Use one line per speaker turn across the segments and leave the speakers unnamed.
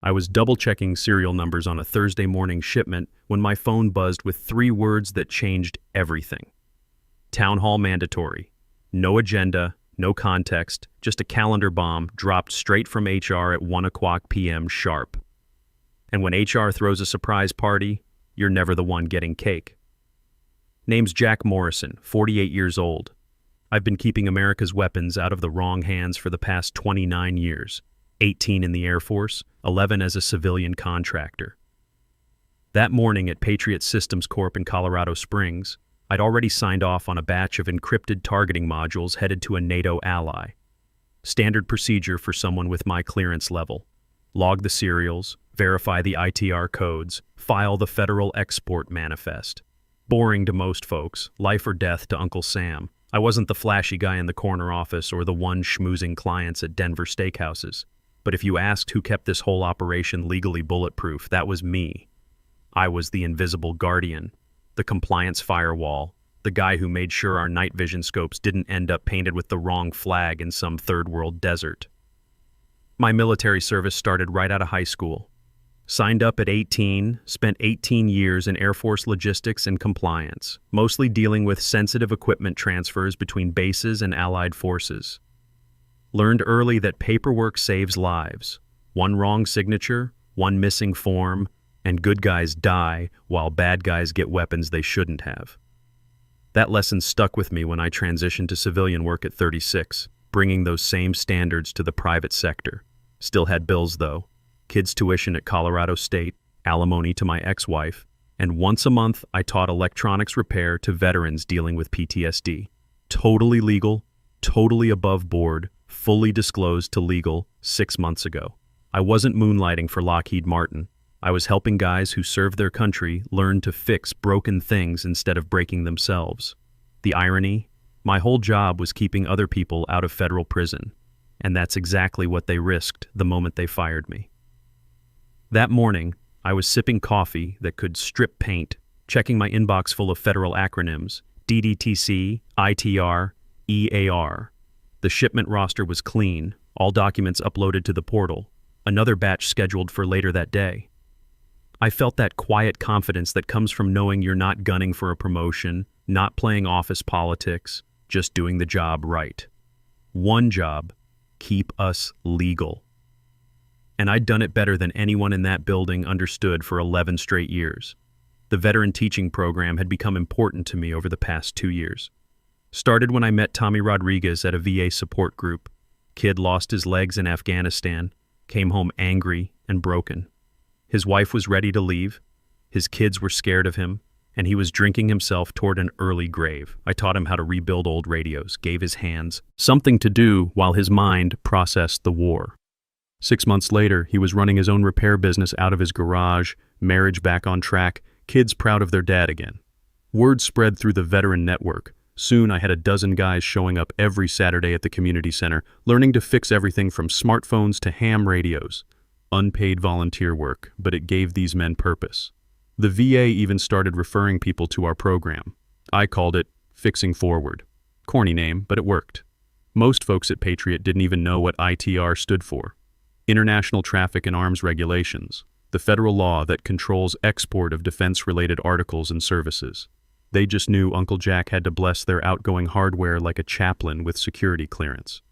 I was double-checking serial numbers on a Thursday morning shipment when my phone buzzed with 3 words that changed everything. Town hall mandatory. No agenda, no context, just a calendar bomb dropped straight from HR at 1:00 p.m. sharp. And when HR throws a surprise party, you're never the one getting cake. Name's Jack Morrison, 48 years old. I've been keeping America's weapons out of the wrong hands for the past 29 years, 18 in the Air Force, 11 as a civilian contractor. That morning at Patriot Systems Corp in Colorado Springs, I'd already signed off on a batch of encrypted targeting modules headed to a NATO ally. Standard procedure for someone with my clearance level. Log the serials, verify the ITR codes, file the Federal Export Manifest. Boring to most folks, life or death to Uncle Sam. I wasn't the flashy guy in the corner office or the one schmoozing clients at Denver steakhouses. But if you asked who kept this whole operation legally bulletproof, that was me. I was the invisible guardian, the compliance firewall, the guy who made sure our night vision scopes didn't end up painted with the wrong flag in some third world desert. My military service started right out of high school. Signed up at 18, spent 18 years in Air Force logistics and compliance, mostly dealing with sensitive equipment transfers between bases and allied forces. Learned early that paperwork saves lives. One wrong signature, one missing form, and good guys die while bad guys get weapons they shouldn't have. That lesson stuck with me when I transitioned to civilian work at 36, bringing those same standards to the private sector. Still had bills though. Kids' tuition at Colorado State, alimony to my ex-wife, and once a month I taught electronics repair to veterans dealing with PTSD. Totally legal, totally above board, fully disclosed to legal 6 months ago. I wasn't moonlighting for Lockheed Martin. I was helping guys who served their country learn to fix broken things instead of breaking themselves. The irony? My whole job was keeping other people out of federal prison, and that's exactly what they risked the moment they fired me. That morning, I was sipping coffee that could strip paint, checking my inbox full of federal acronyms, DDTC, ITR, EAR. The shipment roster was clean, all documents uploaded to the portal, another batch scheduled for later that day. I felt that quiet confidence that comes from knowing you're not gunning for a promotion, not playing office politics, just doing the job right. One job, keep us legal. And I'd done it better than anyone in that building understood for 11 straight years. The veteran teaching program had become important to me over the past 2 years. Started when I met Tommy Rodriguez at a VA support group. Kid lost his legs in Afghanistan, came home angry and broken. His wife was ready to leave, his kids were scared of him, and he was drinking himself toward an early grave. I taught him how to rebuild old radios, gave his hands something to do while his mind processed the war. 6 months later, he was running his own repair business out of his garage, marriage back on track, kids proud of their dad again. Word spread through the veteran network. Soon I had a dozen guys showing up every Saturday at the community center, learning to fix everything from smartphones to ham radios. Unpaid volunteer work, but it gave these men purpose. The VA even started referring people to our program. I called it Fixing Forward. Corny name, but it worked. Most folks at Patriot didn't even know what ITR stood for. International Traffic in Arms Regulations, the federal law that controls export of defense-related articles and services. They just knew Uncle Jack had to bless their outgoing hardware like a chaplain with security clearance.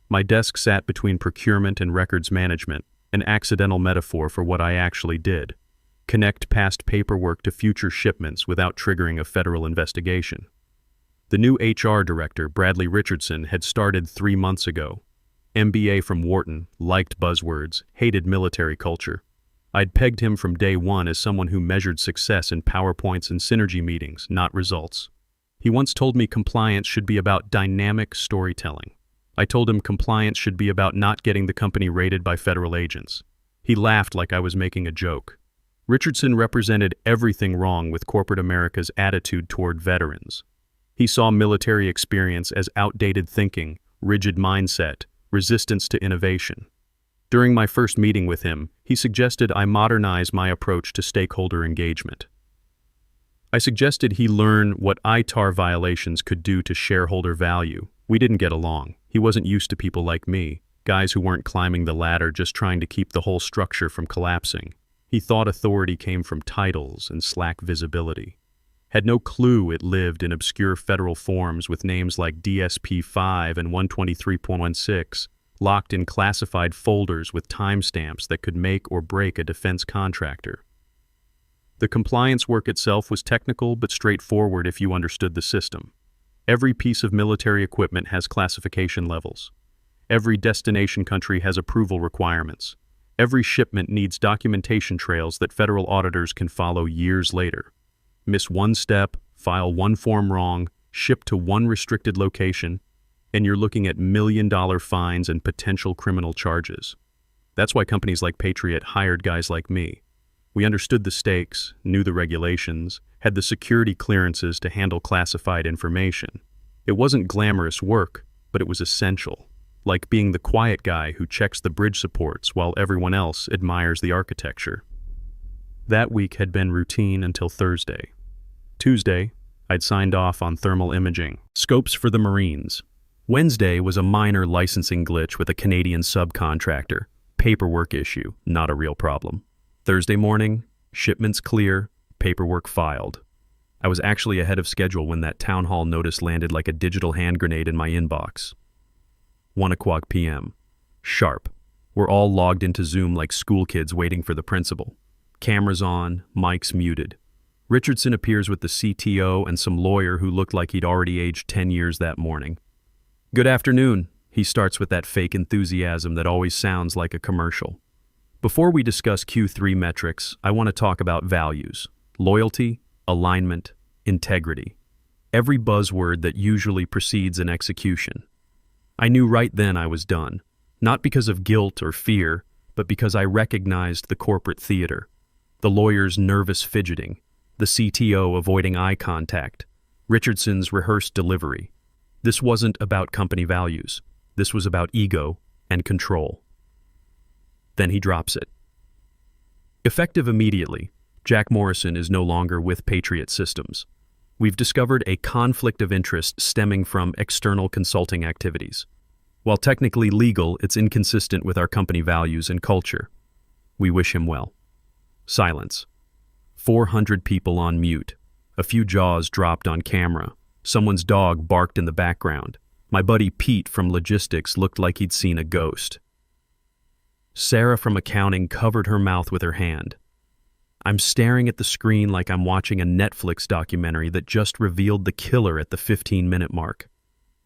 My desk sat between procurement and records management, an accidental metaphor for what I actually did. Connect past paperwork to future shipments without triggering a federal investigation. The new HR director, Bradley Richardson, had started 3 months ago. MBA from Wharton, liked buzzwords, hated military culture. I'd pegged him from day one as someone who measured success in PowerPoints and synergy meetings, not results. He once told me compliance should be about dynamic storytelling. I told him compliance should be about not getting the company raided by federal agents. He laughed like I was making a joke. Richardson represented everything wrong with corporate America's attitude toward veterans. He saw military experience as outdated thinking, rigid mindset, resistance to innovation. During my first meeting with him, he suggested I modernize my approach to stakeholder engagement. I suggested he learn what ITAR violations could do to shareholder value. We didn't get along. He wasn't used to people like me. guys who weren't climbing the ladder, just trying to keep the whole structure from collapsing. He thought authority came from titles and slack visibility. Had no clue it lived in obscure federal forms with names like DSP-5 and 123.16, locked in classified folders with timestamps that could make or break a defense contractor. The compliance work itself was technical but straightforward if you understood the system. Every piece of military equipment has classification levels. Every destination country has approval requirements. Every shipment needs documentation trails that federal auditors can follow years later. Miss one step, file one form wrong, ship to one restricted location, and you're looking at million-dollar fines and potential criminal charges. That's why companies like Patriot hired guys like me. We understood the stakes, knew the regulations, had the security clearances to handle classified information. It wasn't glamorous work, but it was essential, like being the quiet guy who checks the bridge supports while everyone else admires the architecture. That week had been routine until Thursday. Tuesday, I'd signed off on thermal imaging, scopes for the Marines. Wednesday was a minor licensing glitch with a Canadian subcontractor, paperwork issue, not a real problem. Thursday morning, shipments clear, paperwork filed. I was actually ahead of schedule when that town hall notice landed like a digital hand grenade in my inbox. 1:00 p.m. Sharp. We're all logged into Zoom like school kids waiting for the principal. Cameras on, mics muted. Richardson appears with the CTO and some lawyer who looked like he'd already aged 10 years that morning. "Good afternoon," he starts with that fake enthusiasm that always sounds like a commercial. Before we discuss Q3 metrics, I want to talk about values: loyalty, alignment, integrity. Every buzzword that usually precedes an execution. I knew right then I was done, not because of guilt or fear, but because I recognized the corporate theater. The lawyer's nervous fidgeting, the CTO avoiding eye contact, Richardson's rehearsed delivery. This wasn't about company values. This was about ego and control. Then he drops it. Effective immediately, Jack Morrison is no longer with Patriot Systems. We've discovered a conflict of interest stemming from external consulting activities. While technically legal, it's inconsistent with our company values and culture. We wish him well. Silence. 400 people on mute. A few jaws dropped on camera. Someone's dog barked in the background. My buddy Pete from logistics looked like he'd seen a ghost. Sarah from accounting covered her mouth with her hand. I'm staring at the screen like I'm watching a Netflix documentary that just revealed the killer at the 15-minute mark.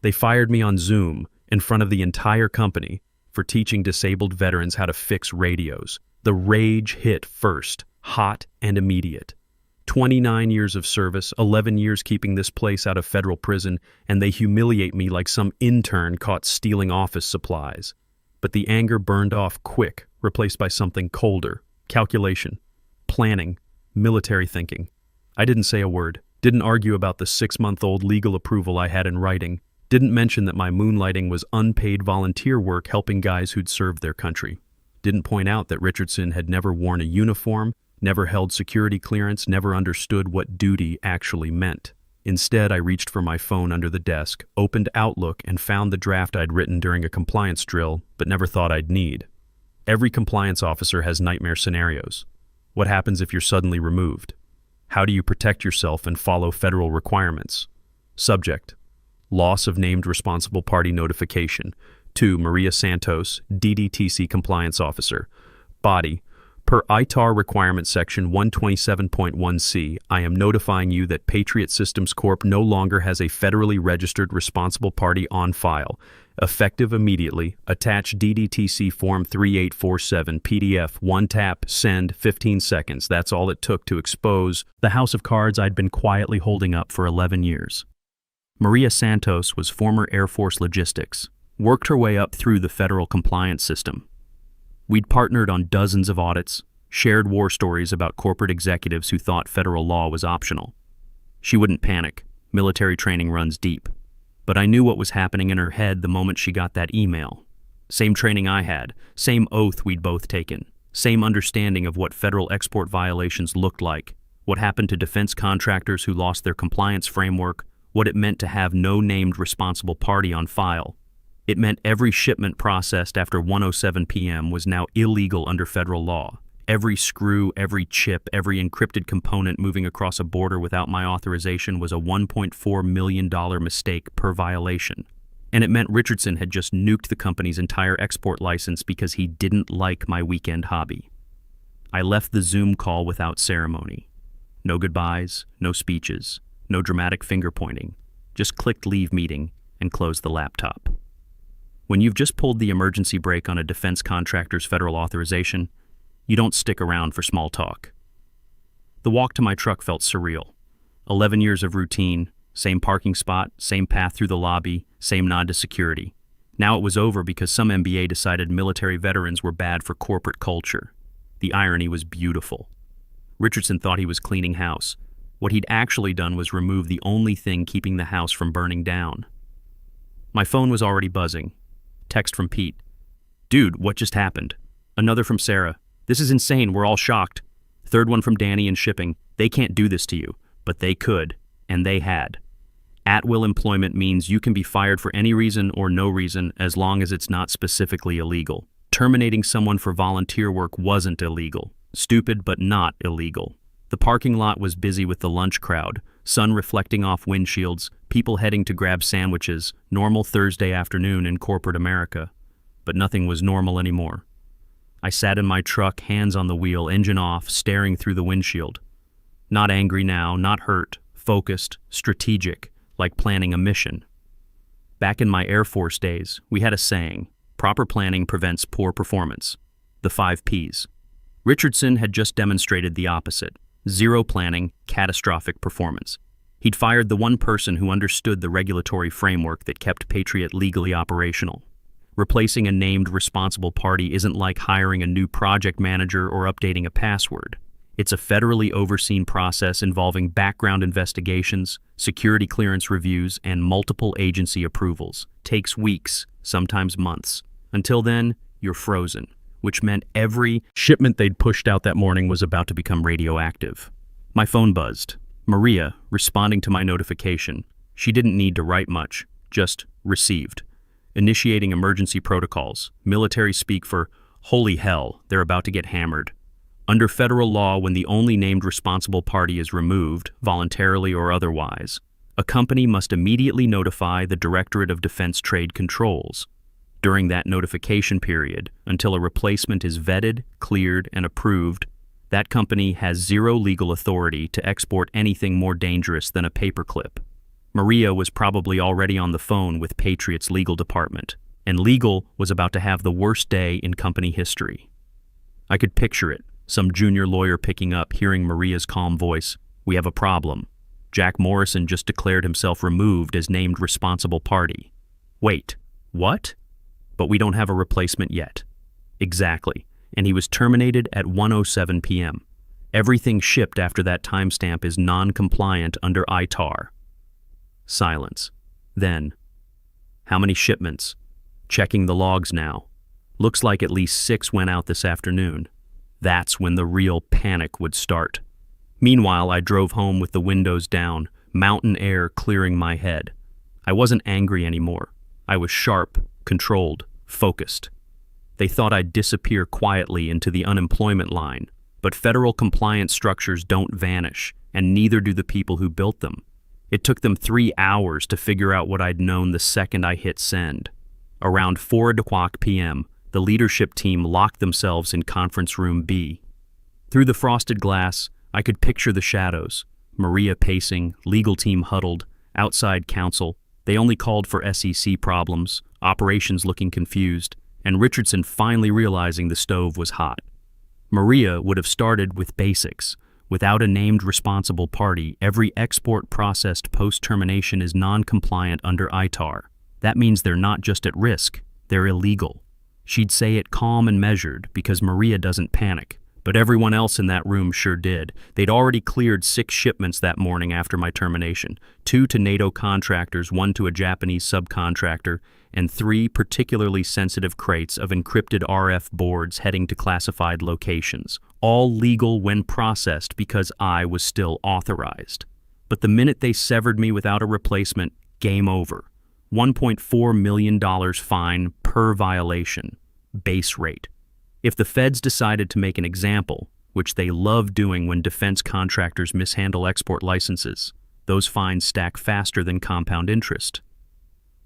They fired me on Zoom in front of the entire company for teaching disabled veterans how to fix radios. The rage hit first, hot and immediate. 29 years of service, 11 years keeping this place out of federal prison, and they humiliate me like some intern caught stealing office supplies. But the anger burned off quick, replaced by something colder: calculation, planning, military thinking. I didn't say a word, didn't argue about the 6-month-old legal approval I had in writing, didn't mention that my moonlighting was unpaid volunteer work helping guys who'd served their country. Didn't point out that Richardson had never worn a uniform, never held security clearance, never understood what duty actually meant. Instead, I reached for my phone under the desk, opened Outlook, and found the draft I'd written during a compliance drill, but never thought I'd need. Every compliance officer has nightmare scenarios. What happens if you're suddenly removed? How do you protect yourself and follow federal requirements? Subject: loss of named responsible party notification. To Maria Santos, DDTC Compliance Officer. Body: per ITAR Requirement Section 127.1c, I am notifying you that Patriot Systems Corp. no longer has a federally registered responsible party on file. Effective immediately. Attach DDTC Form 3847 PDF. One tap, send, 15 seconds. That's all it took to expose the house of cards I'd been quietly holding up for 11 years. Maria Santos was former Air Force logistics. Worked her way up through the federal compliance system. We'd partnered on dozens of audits, shared war stories about corporate executives who thought federal law was optional. She wouldn't panic. Military training runs deep. But I knew what was happening in her head the moment she got that email. Same training I had, same oath we'd both taken, same understanding of what federal export violations looked like, what happened to defense contractors who lost their compliance framework, what it meant to have no named responsible party on file. It meant every shipment processed after 1:07 p.m. was now illegal under federal law. Every screw, every chip, every encrypted component moving across a border without my authorization was a $1.4 million mistake per violation. And it meant Richardson had just nuked the company's entire export license because he didn't like my weekend hobby. I left the Zoom call without ceremony. No goodbyes, no speeches, no dramatic finger-pointing. Just clicked leave meeting and closed the laptop. When you've just pulled the emergency brake on a defense contractor's federal authorization, you don't stick around for small talk. The walk to my truck felt surreal. 11 years of routine, same parking spot, same path through the lobby, same nod to security. Now it was over because some MBA decided military veterans were bad for corporate culture. The irony was beautiful. Richardson thought he was cleaning house. What he'd actually done was remove the only thing keeping the house from burning down. My phone was already buzzing. Text from Pete. "Dude, what just happened?" Another from Sarah. "This is insane, we're all shocked." Third one from Danny in shipping. "They can't do this to you." But they could, and they had. At-will employment means you can be fired for any reason or no reason as long as it's not specifically illegal. Terminating someone for volunteer work wasn't illegal. Stupid, but not illegal. The parking lot was busy with the lunch crowd, sun reflecting off windshields, people heading to grab sandwiches, normal Thursday afternoon in corporate America. But nothing was normal anymore. I sat in my truck, hands on the wheel, engine off, staring through the windshield. Not angry now, not hurt, focused, strategic, like planning a mission. Back in my Air Force days, we had a saying, proper planning prevents poor performance. The 5 Ps. Richardson had just demonstrated the opposite. Zero planning, catastrophic performance. He'd fired the one person who understood the regulatory framework that kept Patriot legally operational. Replacing a named responsible party isn't like hiring a new project manager or updating a password. It's a federally overseen process involving background investigations, security clearance reviews, and multiple agency approvals. Takes weeks, sometimes months. Until then, you're frozen, which meant every shipment they'd pushed out that morning was about to become radioactive. My phone buzzed. Maria, responding to my notification. She didn't need to write much, just received. Initiating emergency protocols. Military speak for, holy hell, they're about to get hammered. Under federal law, when the only named responsible party is removed, voluntarily or otherwise, a company must immediately notify the Directorate of Defense Trade Controls. During that notification period, until a replacement is vetted, cleared, and approved, that company has zero legal authority to export anything more dangerous than a paperclip. Maria was probably already on the phone with Patriot's legal department, and legal was about to have the worst day in company history. I could picture it, some junior lawyer picking up, hearing Maria's calm voice. "We have a problem. Jack Morrison just declared himself removed as named responsible party." Wait, what? But we don't have a replacement yet. Exactly, and he was terminated at 1:07 p.m. Everything shipped after that timestamp is non-compliant under ITAR. Silence. Then, how many shipments? Checking the logs now. Looks like at least 6 went out this afternoon. That's when the real panic would start. Meanwhile, I drove home with the windows down, mountain air clearing my head. I wasn't angry anymore. I was sharp, controlled, focused. They thought I'd disappear quietly into the unemployment line, but federal compliance structures don't vanish, and neither do the people who built them. It took them 3 hours to figure out what I'd known the second I hit send. Around 4:00 p.m., the leadership team locked themselves in conference room B. Through the frosted glass, I could picture the shadows. Maria pacing, legal team huddled, outside counsel. They only called for SEC problems, operations looking confused, and Richardson finally realizing the stove was hot. Maria would have started with basics. Without a named responsible party, every export processed post-termination is non-compliant under ITAR. That means they're not just at risk, they're illegal. She'd say it calm and measured because Maria doesn't panic, but everyone else in that room sure did. They'd already cleared 6 shipments that morning after my termination, 2 to NATO contractors, 1 to a Japanese subcontractor, and 3 particularly sensitive crates of encrypted RF boards heading to classified locations, all legal when processed because I was still authorized. But the minute they severed me without a replacement, game over. $1.4 million fine per violation, base rate. If the feds decided to make an example, which they love doing when defense contractors mishandle export licenses, those fines stack faster than compound interest.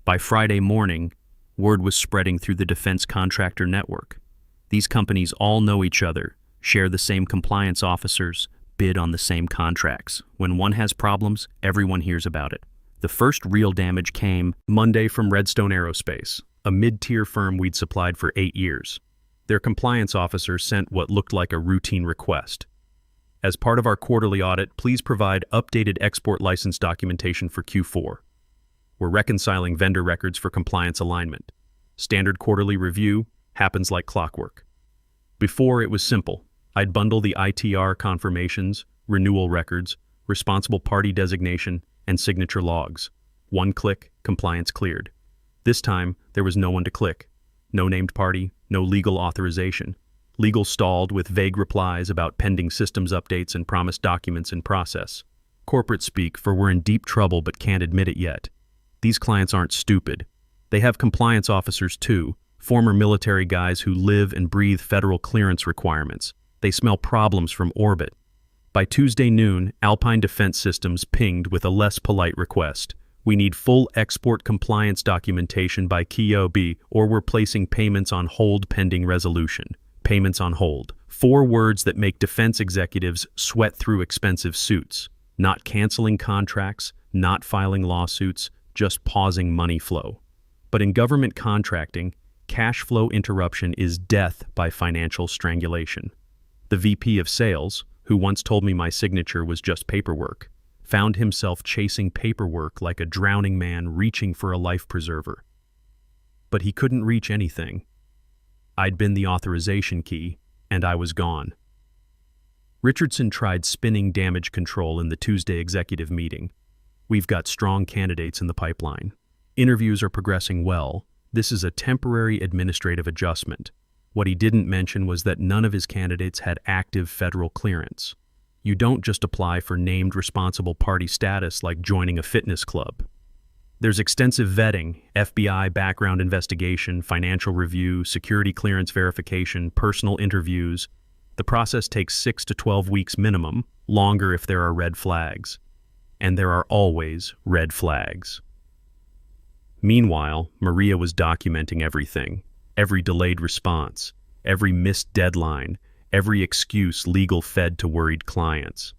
By Friday morning, word was spreading through the defense contractor network. These companies all know each other, share the same compliance officers, bid on the same contracts. When one has problems, everyone hears about it. The first real damage came Monday from Redstone Aerospace, a mid-tier firm we'd supplied for 8 years. Their compliance officer sent what looked like a routine request. As part of our quarterly audit, please provide updated export license documentation for Q4. We're reconciling vendor records for compliance alignment. Standard quarterly review happens like clockwork. Before, it was simple. I'd bundle the ITR confirmations, renewal records, responsible party designation, and signature logs. One click, compliance cleared. This time, there was no one to click. No named party, no legal authorization. Legal stalled with vague replies about pending systems updates and promised documents in process. Corporate speak for we're in deep trouble but can't admit it yet. These clients aren't stupid. They have compliance officers too, former military guys who live and breathe federal clearance requirements. They smell problems from orbit. By Tuesday noon, Alpine Defense Systems pinged with a less polite request. We need full export compliance documentation by QOB, or we're placing payments on hold pending resolution. Payments on hold. 4 words that make defense executives sweat through expensive suits. Not canceling contracts, not filing lawsuits, just pausing money flow. But in government contracting, cash flow interruption is death by financial strangulation. The VP of Sales, who once told me my signature was just paperwork, found himself chasing paperwork like a drowning man reaching for a life preserver. But he couldn't reach anything. I'd been the authorization key, and I was gone. Richardson tried spinning damage control in the Tuesday executive meeting. We've got strong candidates in the pipeline. Interviews are progressing well. This is a temporary administrative adjustment. What he didn't mention was that none of his candidates had active federal clearance. You don't just apply for named responsible party status like joining a fitness club. There's extensive vetting, FBI background investigation, financial review, security clearance verification, personal interviews. The process takes 6 to 12 weeks minimum, longer if there are red flags. And there are always red flags. Meanwhile, Maria was documenting everything. Every delayed response, every missed deadline, every excuse legal fed to worried clients.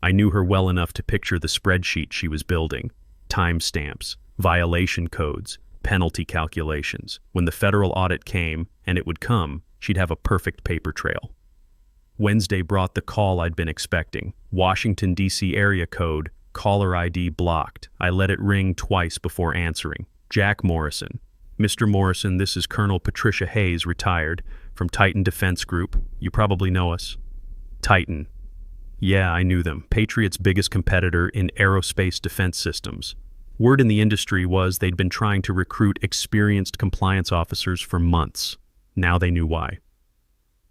I knew her well enough to picture the spreadsheet she was building. Timestamps, violation codes, penalty calculations. When the federal audit came, and it would come, she'd have a perfect paper trail. Wednesday brought the call I'd been expecting. Washington, D.C. area code, caller ID blocked. I let it ring twice before answering. Jack Morrison. Mr. Morrison, this is Colonel Patricia Hayes, retired, from Titan Defense Group. You probably know us. Titan. Yeah, I knew them. Patriot's biggest competitor in aerospace defense systems. Word in the industry was they'd been trying to recruit experienced compliance officers for months. Now they knew why.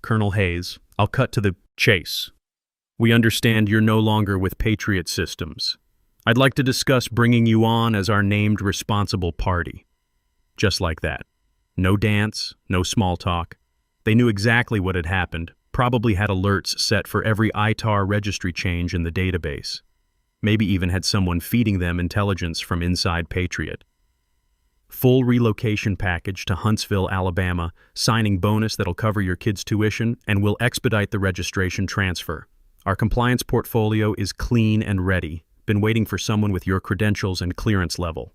Colonel Hayes, I'll cut to the chase. We understand you're no longer with Patriot Systems. I'd like to discuss bringing you on as our named responsible party. Just like that. No dance, no small talk. They knew exactly what had happened, probably had alerts set for every ITAR registry change in the database. Maybe even had someone feeding them intelligence from inside Patriot. Full relocation package to Huntsville, Alabama, signing bonus that'll cover your kid's tuition and will expedite the registration transfer. Our compliance portfolio is clean and ready. Been waiting for someone with your credentials and clearance level.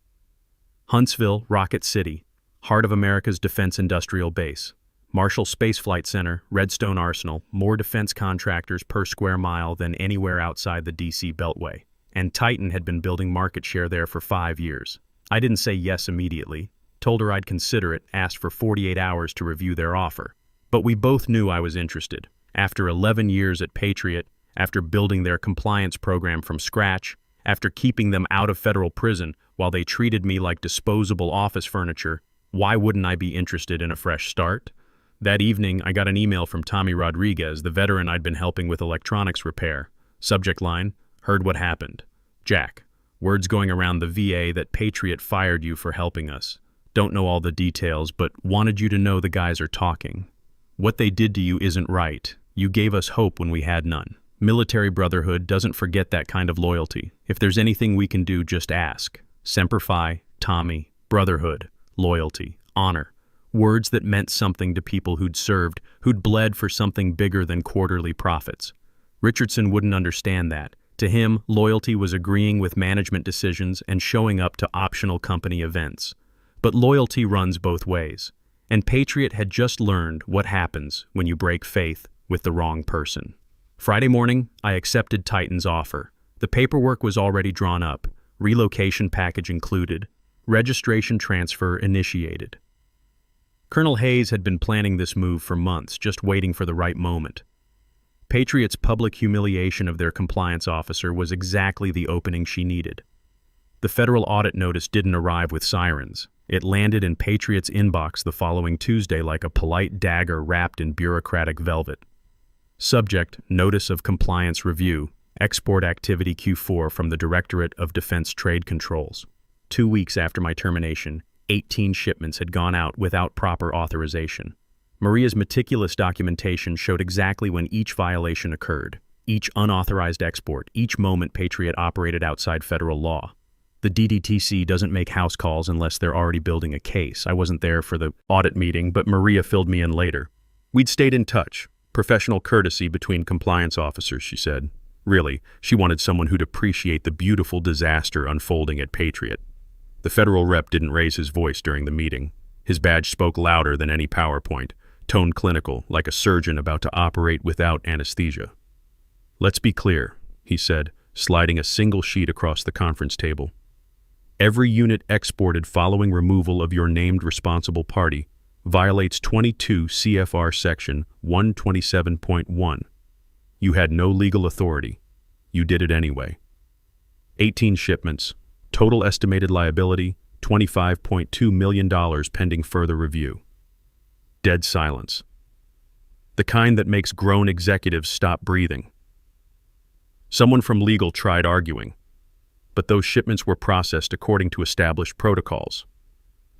Huntsville, Rocket City, heart of America's defense industrial base. Marshall Space Flight Center, Redstone Arsenal, more defense contractors per square mile than anywhere outside the D.C. Beltway. And Titan had been building market share there for 5 years. I didn't say yes immediately. Told her I'd consider it, asked for 48 hours to review their offer. But we both knew I was interested. After 11 years at Patriot, after building their compliance program from scratch, after keeping them out of federal prison while they treated me like disposable office furniture, why wouldn't I be interested in a fresh start? That evening, I got an email from Tommy Rodriguez, the veteran I'd been helping with electronics repair. Subject line, heard what happened. Jack, Words going around the VA that Patriot fired you for helping us. Don't know all the details, but wanted you to know the guys are talking. What they did to you isn't right. You gave us hope when we had none. Military brotherhood doesn't forget that kind of loyalty. If there's anything we can do, just ask. Semper Fi, Tommy, brotherhood, loyalty, honor. Words that meant something to people who'd served, who'd bled for something bigger than quarterly profits. Richardson wouldn't understand that. To him, loyalty was agreeing with management decisions and showing up to optional company events. But loyalty runs both ways. And Patriot had just learned what happens when you break faith with the wrong person. Friday morning, I accepted Titan's offer. The paperwork was already drawn up, relocation package included, registration transfer initiated. Colonel Hayes had been planning this move for months, just waiting for the right moment. Patriot's public humiliation of their compliance officer was exactly the opening she needed. The federal audit notice didn't arrive with sirens. It landed in Patriot's inbox the following Tuesday like a polite dagger wrapped in bureaucratic velvet. Subject, Notice of Compliance Review, Export Activity Q4 from the Directorate of Defense Trade Controls. 2 weeks after my termination, 18 shipments had gone out without proper authorization. Maria's meticulous documentation showed exactly when each violation occurred, each unauthorized export, each moment Patriot operated outside federal law. The DDTC doesn't make house calls unless they're already building a case. I wasn't there for the audit meeting, but Maria filled me in later. We'd stayed in touch. Professional courtesy between compliance officers, she said. Really, she wanted someone who'd appreciate the beautiful disaster unfolding at Patriot. The federal rep didn't raise his voice during the meeting. His badge spoke louder than any PowerPoint, toned clinical, like a surgeon about to operate without anesthesia. Let's be clear, he said, sliding a single sheet across the conference table. Every unit exported following removal of your named responsible party violates 22 CFR Section 127.1. You had no legal authority. You did it anyway. 18 shipments. Total estimated liability, $25.2 million pending further review. Dead silence. The kind that makes grown executives stop breathing. Someone from legal tried arguing, but those shipments were processed according to established protocols.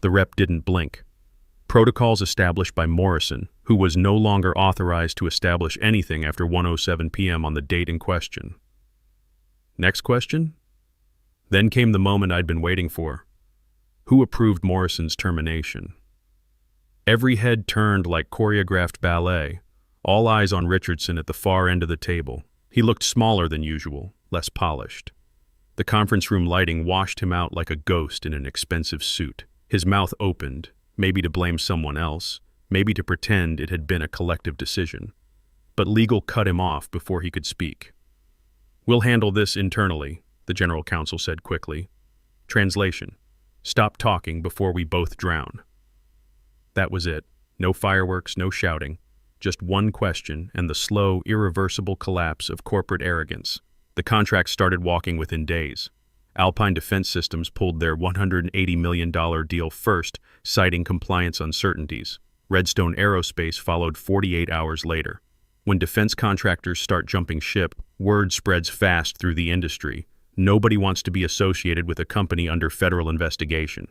The rep didn't blink. Protocols established by Morrison, who was no longer authorized to establish anything after 1:07 p.m. on the date in question. Next question? Then came the moment I'd been waiting for. Who approved Morrison's termination? Every head turned like choreographed ballet, all eyes on Richardson at the far end of the table. He looked smaller than usual, less polished. The conference room lighting washed him out like a ghost in an expensive suit. His mouth opened, maybe to blame someone else, maybe to pretend it had been a collective decision. But legal cut him off before he could speak. We'll handle this internally, the general counsel said quickly. Translation: stop talking before we both drown. That was it. No fireworks, no shouting. Just one question and the slow, irreversible collapse of corporate arrogance. The contract started walking within days. Alpine Defense Systems pulled their $180 million deal first, citing compliance uncertainties. Redstone Aerospace followed 48 hours later. When defense contractors start jumping ship, word spreads fast through the industry. Nobody wants to be associated with a company under federal investigation.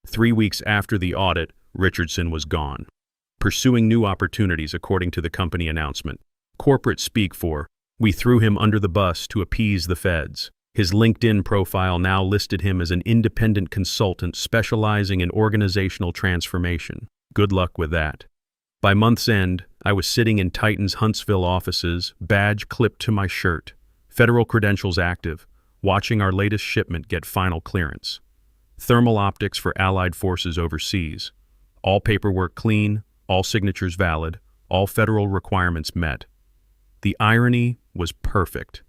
3 weeks after the audit, Richardson was gone, pursuing new opportunities according to the company announcement. Corporate speak for, "We threw him under the bus to appease the feds." His LinkedIn profile now listed him as an independent consultant specializing in organizational transformation. Good luck with that. By month's end, I was sitting in Titan's Huntsville offices, badge clipped to my shirt, federal credentials active, watching our latest shipment get final clearance. Thermal optics for Allied forces overseas. All paperwork clean, all signatures valid, all federal requirements met. The irony was perfect.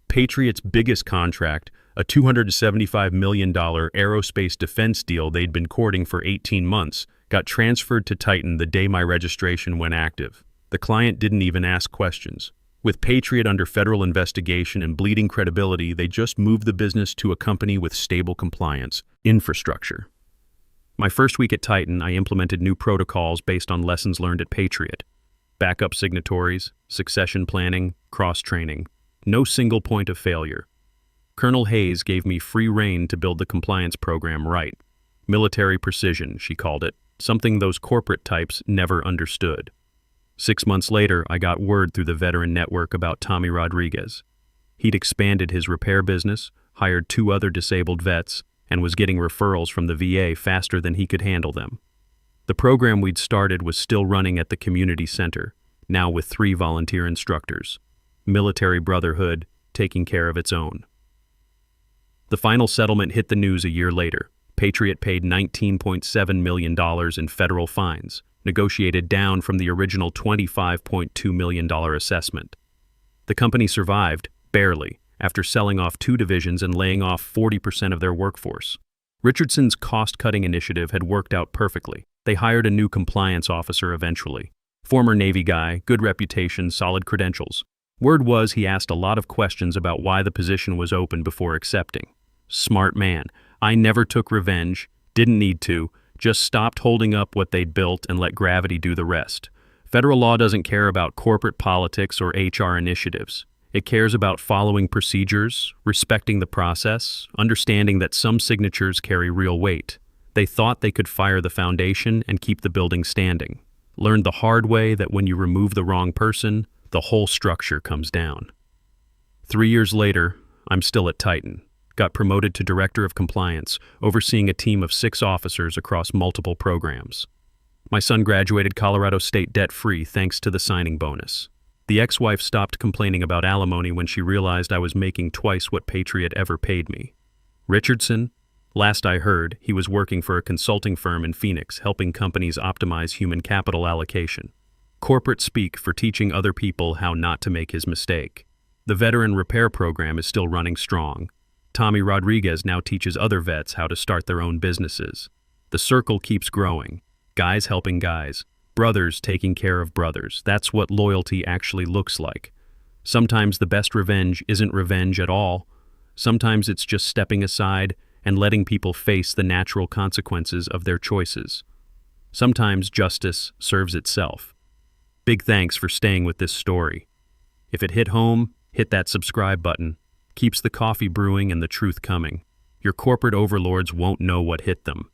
Patriot's biggest contract, a $275 million aerospace defense deal they'd been courting for 18 months, got transferred to Titan the day my registration went active. The client didn't even ask questions. With Patriot under federal investigation and bleeding credibility, they just moved the business to a company with stable compliance infrastructure. My first week at Titan, I implemented new protocols based on lessons learned at Patriot. Backup signatories, succession planning, cross-training. No single point of failure. Colonel Hayes gave me free rein to build the compliance program right. Military precision, she called it, something those corporate types never understood. 6 months later, I got word through the veteran network about Tommy Rodriguez. He'd expanded his repair business, hired 2 other disabled vets, and was getting referrals from the VA faster than he could handle them. The program we'd started was still running at the community center, now with 3 volunteer instructors. Military brotherhood taking care of its own. The final settlement hit the news a year later. Patriot paid $19.7 million in federal fines, negotiated down from the original $25.2 million assessment. The company survived, barely, after selling off 2 divisions and laying off 40% of their workforce. Richardson's cost-cutting initiative had worked out perfectly. They hired a new compliance officer eventually. Former Navy guy, good reputation, solid credentials. Word was he asked a lot of questions about why the position was open before accepting. Smart man. I never took revenge, didn't need to, just stopped holding up what they'd built and let gravity do the rest. Federal law doesn't care about corporate politics or HR initiatives. It cares about following procedures, respecting the process, understanding that some signatures carry real weight. They thought they could fire the foundation and keep the building standing. Learned the hard way that when you remove the wrong person, the whole structure comes down. 3 years later, I'm still at Titan. Got promoted to Director of Compliance, overseeing a team of 6 officers across multiple programs. My son graduated Colorado State debt-free thanks to the signing bonus. The ex-wife stopped complaining about alimony when she realized I was making twice what Patriot ever paid me. Richardson? Last I heard, he was working for a consulting firm in Phoenix, helping companies optimize human capital allocation. Corporate speak for teaching other people how not to make his mistake. The veteran repair program is still running strong. Tommy Rodriguez now teaches other vets how to start their own businesses. The circle keeps growing. Guys helping guys. Brothers taking care of brothers. That's what loyalty actually looks like. Sometimes the best revenge isn't revenge at all. Sometimes it's just stepping aside and letting people face the natural consequences of their choices. Sometimes justice serves itself. Big thanks for staying with this story. If it hit home, hit that subscribe button. Keeps the coffee brewing and the truth coming. Your corporate overlords won't know what hit them.